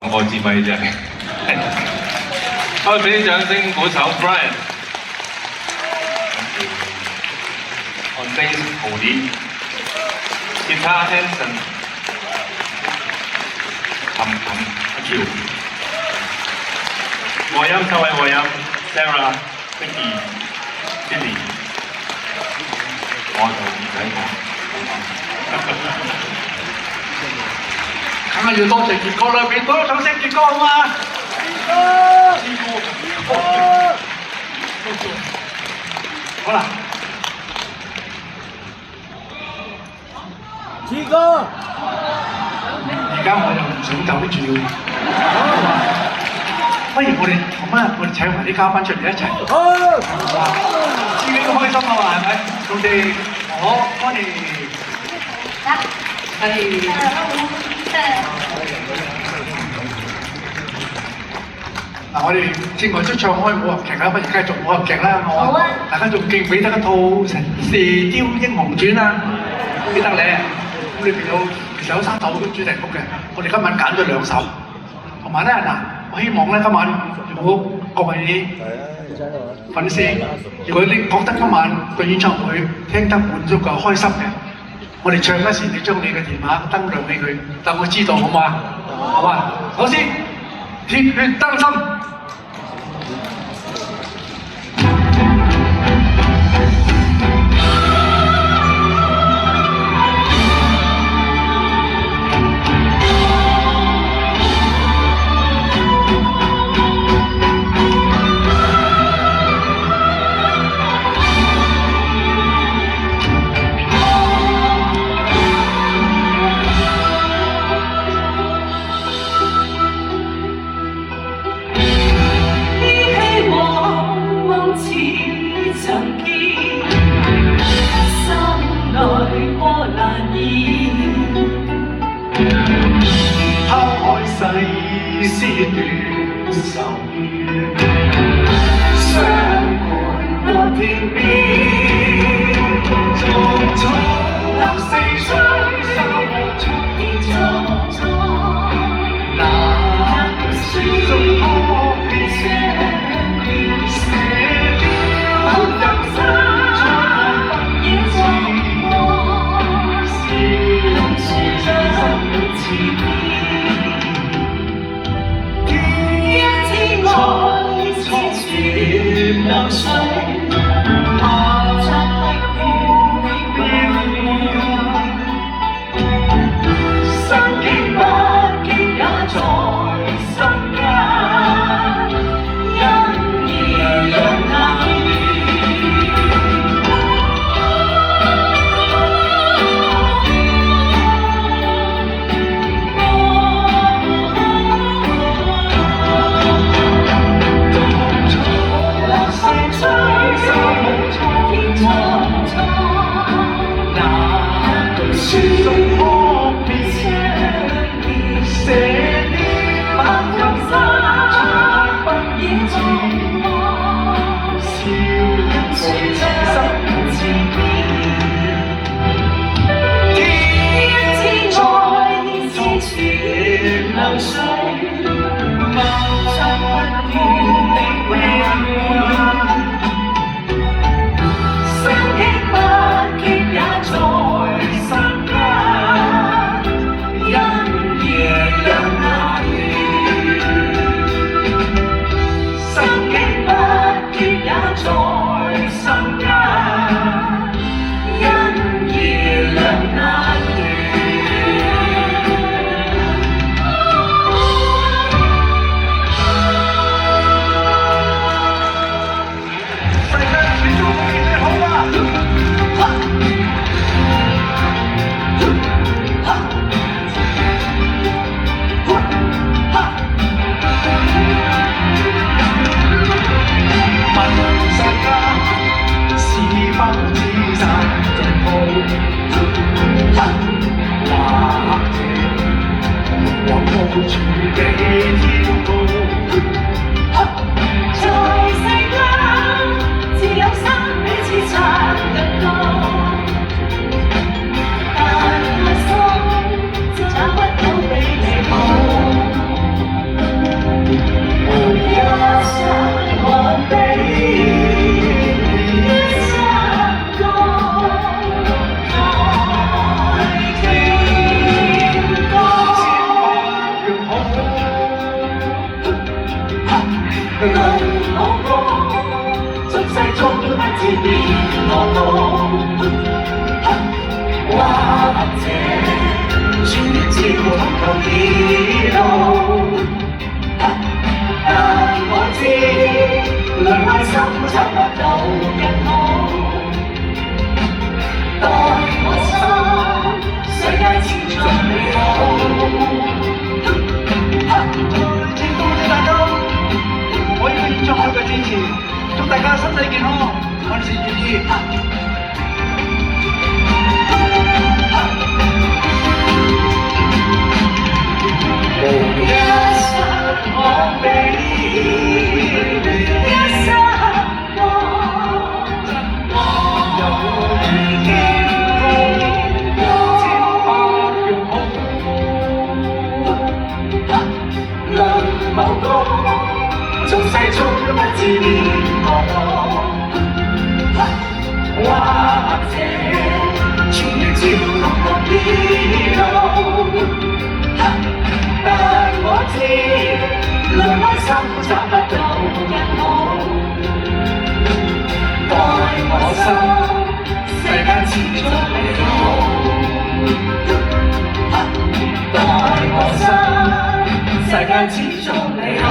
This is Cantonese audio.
我自咪啫。可以俾啲掌聲鼓手 Brian。On bass 胡啲 ，guitar Hanson， 琴阿喬，和音各位和音 Sarah、Vicky、Billy， 我就唔使講。梗係要多謝傑哥啦，俾多掌聲傑哥好嘛？好啦，志哥，而家我又唔想走住，不如我哋咁啊，我哋請埋啲嘉賓出嚟一齊，自己都開心啊嘛，係咪？我哋我哋嗱，我哋正話出唱開武俠劇啦，不如繼續武俠劇啦，好啊！大家仲記唔記得一套《射雕英雄傳》啊？記得咧，咁裏邊其實有3首主題曲嘅，我哋今晚揀咗2首，同埋咧嗱，我希望咧今晚如果各位粉絲，如果你覺得今晚個演唱會聽得滿足夠開心嘅，我哋唱嗰時你將你嘅電話燈亮俾佢，等我知道好嘛？好嘛？首先，鐵血丹心。世事斷愁怨，相伴過天邊，匆匆流四歲，三無出現錯，那書可變寫了人生，也錯過，是用書真似變。流水，下集的永生經不經也在心間，因而讓那世能無過，俗世中不知變我過。或者穿越照通透鐵路，但我知兩顆心找不到人好。待我心，世界始終美好。先多謝大家，我要演唱會嘅支持，祝大家身體健康，萬事如意。我俾一生我有遇見過千百樣好，能無過，俗世中不知變我，或者穿越照通過鐵路。但我知，兩顆心找不到人好。待我心，世間始終美好。待我心，世間始終美好。